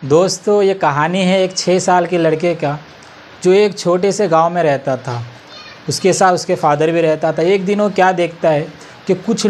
दोस्तों ये कहानी है एक 6 साल के लड़के का जो एक छोटे से गांव में रहता था। उसके साथ उसके फादर भी रहता था। एक दिन वो क्या देखता है कि कुछ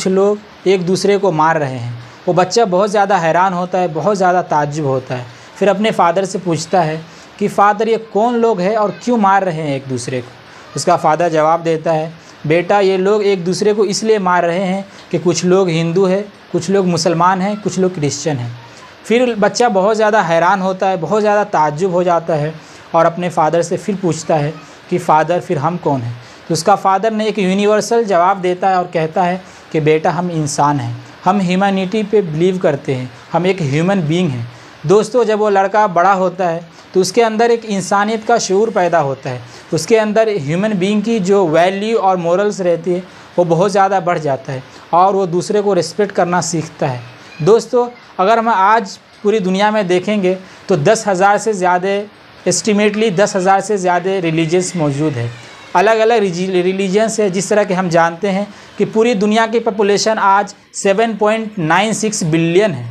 लोग एक दूसरे को मार रहे हैं। वो बच्चा बहुत ज़्यादा हैरान होता है, बहुत ज़्यादा ताज्जुब होता है। फिर अपने फादर से पूछता है कि फ़ादर ये कौन लोग हैं और क्यों मार रहे हैं एक दूसरे को। उसका फादर जवाब देता है, बेटा ये लोग एक दूसरे को इसलिए मार रहे हैं कि कुछ लोग हिंदू हैं, कुछ लोग मुसलमान हैं, कुछ लोग क्रिश्चियन हैं। फिर बच्चा बहुत ज़्यादा हैरान होता है, बहुत ज़्यादा ताज्जुब हो जाता है और अपने फादर से फिर पूछता है कि फ़ादर फिर हम कौन हैं। तो उसका फादर ने एक यूनिवर्सल जवाब देता है और कहता है कि बेटा हम इंसान हैं, हम ह्यूमैनिटी पे बिलीव करते हैं, हम एक ह्यूमन बीइंग हैं। दोस्तों जब वो लड़का बड़ा होता है तो उसके अंदर एक इंसानियत का शऊर पैदा होता है। उसके अंदर ह्यूमन बीइंग की जो वैल्यू और मोरल्स रहती है वो बहुत ज़्यादा बढ़ जाता है और वो दूसरे को रिस्पेक्ट करना सीखता है। दोस्तों अगर हम आज पूरी दुनिया में देखेंगे तो 10,000 से ज़्यादा एस्टिमेटली 10,000 से ज़्यादा रिलीजन्स मौजूद है। अलग अलग रिलीजन्स है। जिस तरह के हम जानते हैं कि पूरी दुनिया की पॉपुलेशन आज 7.96 बिलियन है।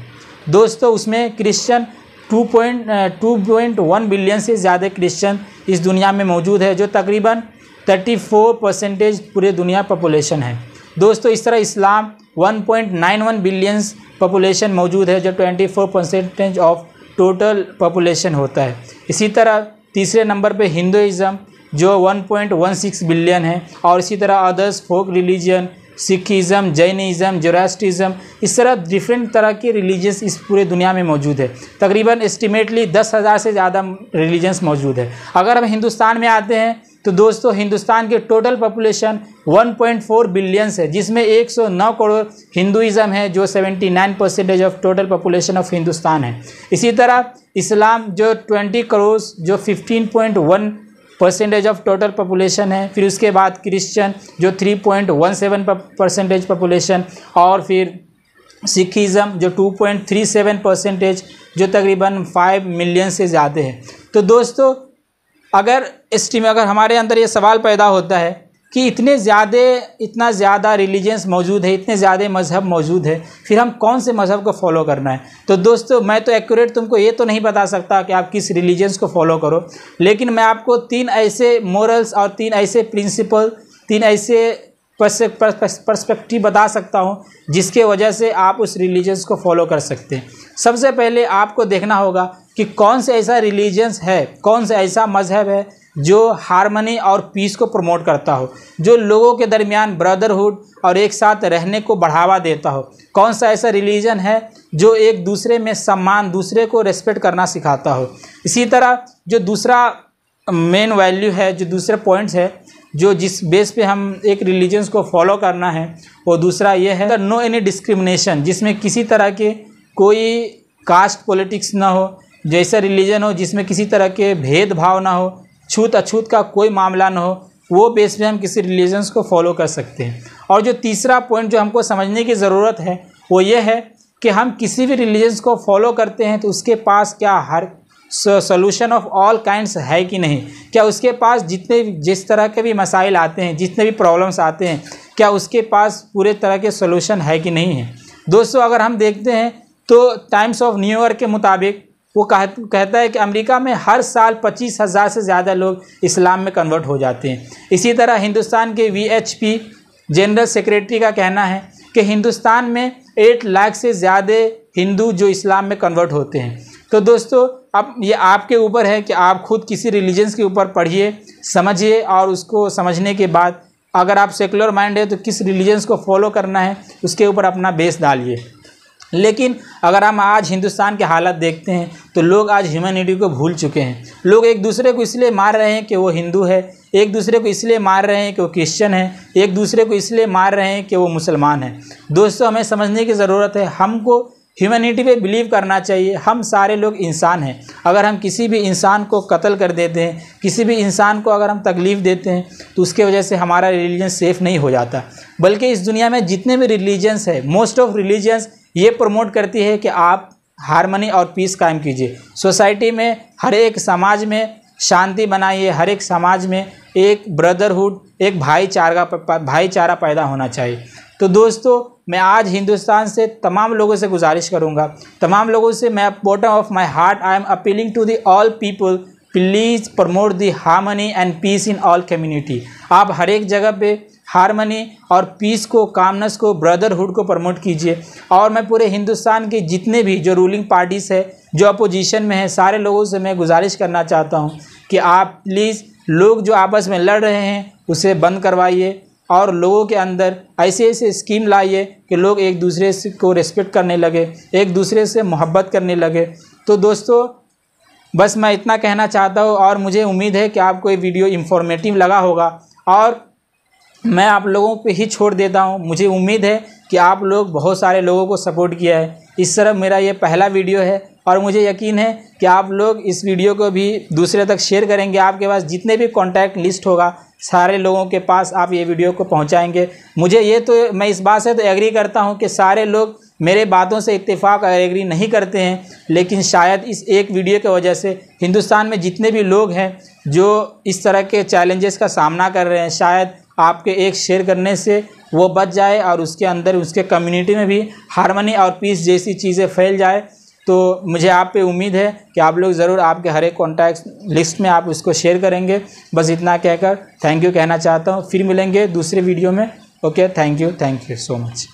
दोस्तों उसमें क्रिश्चियन 2.1 बिलियन से ज़्यादा क्रिश्चियन इस दुनिया में मौजूद है, जो तकरीबन 34% पूरे दुनिया पॉपुलेशन है। दोस्तों इस तरह इस्लाम 1.91 बिलियंस पॉपुलेशन मौजूद है, जो 24% ऑफ टोटल पॉपुलेशन होता है। इसी तरह तीसरे नंबर पे हिंदुइज़्म जो 1.16 बिलियन है और इसी तरह अदर्स फोक रिलीजन, सिखिज़्म, जैनिज़्म, जोरास्ट्रिज़्म, इस तरह डिफरेंट तरह के रिलीजन्स इस पूरे दुनिया में मौजूद है। तकरीबन एस्टिमेटली 10,000 से ज़्यादा रिलीजन्स मौजूद है। अगर हम हिंदुस्तान में आते हैं तो दोस्तों हिंदुस्तान के टोटल पॉपुलेशन 1.4 बिलियंस है, जिसमें 109 करोड़ हिंदुइज़्म है जो 79% of total population of Hindustan है। इसी तरह इस्लाम जो 20 करोड़ जो 15.1% ऑफ टोटल पॉपुलेशन है। फिर उसके बाद क्रिश्चियन जो 3.17% पॉपुलेशन और फिर सिखिज़्म जो 2.37% जो तकरीबन 5 मिलियन से ज़्यादा है। तो दोस्तों अगर हमारे अंदर ये सवाल पैदा होता है कि इतना ज़्यादा रिलीजन्स मौजूद है, इतने ज़्यादा मज़हब मौजूद है, फिर हम कौन से मज़हब को फॉलो करना है। तो दोस्तों मैं तो एक्यूरेट तुमको ये तो नहीं बता सकता कि आप किस रिलीजन्स को फॉलो करो, लेकिन मैं आपको 3 ऐसे मोरल्स और 3 ऐसे प्रिंसिपल, 3 ऐसे पर्सपेक्टिव बता सकता हूँ जिसके वजह से आप उस रिलीजन्स को फॉलो कर सकते हैं। सबसे पहले आपको देखना होगा कि कौन से ऐसा रिलीजन्स है, कौन सा ऐसा मज़हब है जो हार्मनी और पीस को प्रमोट करता हो, जो लोगों के दरमियान ब्रदरहुड और एक साथ रहने को बढ़ावा देता हो। कौन सा ऐसा रिलीजन है जो एक दूसरे में सम्मान, दूसरे को रेस्पेक्ट करना सिखाता हो। इसी तरह जो दूसरा मेन वैल्यू है, जो दूसरे पॉइंट्स है, जो जिस बेस पे हम एक रिलीजन्स को फॉलो करना है, वो दूसरा ये है नो एनी डिस्क्रिमिनेशन, जिसमें किसी तरह के कोई कास्ट पॉलिटिक्स ना हो, जैसा रिलीजन हो जिसमें किसी तरह के भेदभाव ना हो, छूत अछूत का कोई मामला ना हो, वो बेस पे हम किसी रिलीजन्स को फॉलो कर सकते हैं। और जो तीसरा पॉइंट जो हमको समझने की ज़रूरत है वो ये है कि हम किसी भी रिलीजन्स को फॉलो करते हैं तो उसके पास क्या हर सोल्यूशन ऑफ ऑल काइंड्स है कि नहीं, क्या उसके पास जिस तरह के भी मसाइल आते हैं, जितने भी प्रॉब्लम्स आते हैं, क्या उसके पास पूरे तरह के सोल्यूशन है कि नहीं है। दोस्तों अगर हम देखते हैं तो टाइम्स ऑफ न्यूयॉर्क के मुताबिक वो कहता है कि अमेरिका में हर साल 25,000 से ज़्यादा लोग इस्लाम में कन्वर्ट हो जाते हैं। इसी तरह हिंदुस्तान के VHP जनरल सेक्रेटरी का कहना है कि हिंदुस्तान में 8 लाख से ज़्यादा हिंदू जो इस्लाम में कन्वर्ट होते हैं। तो दोस्तों अब ये आपके ऊपर है कि आप खुद किसी रिलीजन्स के ऊपर पढ़िए, समझिए और उसको समझने के बाद अगर आप सेकुलर माइंड है तो किस रिलीजन्स को फॉलो करना है उसके ऊपर अपना बेस डालिए। लेकिन अगर हम आज हिंदुस्तान के हालत देखते हैं तो लोग आज ह्यूमैनिटी को भूल चुके हैं। लोग एक दूसरे को इसलिए मार रहे हैं कि वो हिंदू है, एक दूसरे को इसलिए मार रहे हैं कि वो क्रिश्चियन है, एक दूसरे को इसलिए मार रहे हैं कि वो मुसलमान है। दोस्तों हमें समझने की ज़रूरत है, हमको ह्यूमैनिटी पे बिलीव करना चाहिए। हम सारे लोग इंसान हैं। अगर हम किसी भी इंसान को कत्ल कर देते हैं, किसी भी इंसान को अगर हम तकलीफ़ देते हैं तो उसके वजह से हमारा रिलीजन सेफ़ नहीं हो जाता। बल्कि इस दुनिया में जितने भी रिलीजन्स है, मोस्ट ऑफ रिलीजन्स ये प्रमोट करती है कि आप हार्मनी और पीस कायम कीजिए। सोसाइटी में हर एक समाज में शांति बनाइए, हर एक समाज में एक ब्रदरहुड, एक भाईचारा पैदा होना चाहिए। तो दोस्तों मैं आज हिंदुस्तान से तमाम लोगों से गुजारिश करूंगा, तमाम लोगों से मैं bottom of my heart I am appealing to the all people, please promote the harmony and peace in all community. आप हर एक जगह पे हार्मनी और पीस को, कामनेस को, ब्रदरहुड को प्रमोट कीजिए। और मैं पूरे हिंदुस्तान के जितने भी जो रूलिंग पार्टीज़ है, जो अपोजिशन में है, सारे लोगों से मैं गुजारिश करना चाहता हूँ कि आप प्लीज़ लोग जो आपस में लड़ रहे हैं उसे बंद करवाइए और लोगों के अंदर ऐसे ऐसे स्कीम लाइए कि लोग एक दूसरे को रिस्पेक्ट करने लगे, एक दूसरे से मोहब्बत करने लगे। तो दोस्तों बस मैं इतना कहना चाहता हूँ और मुझे उम्मीद है कि आपको ये वीडियो इन्फॉर्मेटिव लगा होगा और मैं आप लोगों पे ही छोड़ देता हूँ। मुझे उम्मीद है कि आप लोग बहुत सारे लोगों को सपोर्ट किया है। इस तरह मेरा ये पहला वीडियो है और मुझे यकीन है कि आप लोग इस वीडियो को भी दूसरे तक शेयर करेंगे। आपके पास जितने भी कॉन्टैक्ट लिस्ट होगा सारे लोगों के पास आप ये वीडियो को पहुंचाएंगे। मुझे ये तो मैं इस बात से तो एग्री करता हूं कि सारे लोग मेरे बातों से इत्तेफाक और एग्री नहीं करते हैं, लेकिन शायद इस एक वीडियो की वजह से हिंदुस्तान में जितने भी लोग हैं जो इस तरह के चैलेंजेस का सामना कर रहे हैं, शायद आपके एक शेयर करने से वो बच जाए और उसके अंदर उसके कम्युनिटी में भी हार्मनी और पीस जैसी चीज़ें फैल जाए। तो मुझे आप पे उम्मीद है कि आप लोग ज़रूर आपके हर एक कॉन्टैक्ट लिस्ट में आप उसको शेयर करेंगे। बस इतना कहकर थैंक यू कहना चाहता हूँ। फिर मिलेंगे दूसरे वीडियो में। Okay, thank you so much.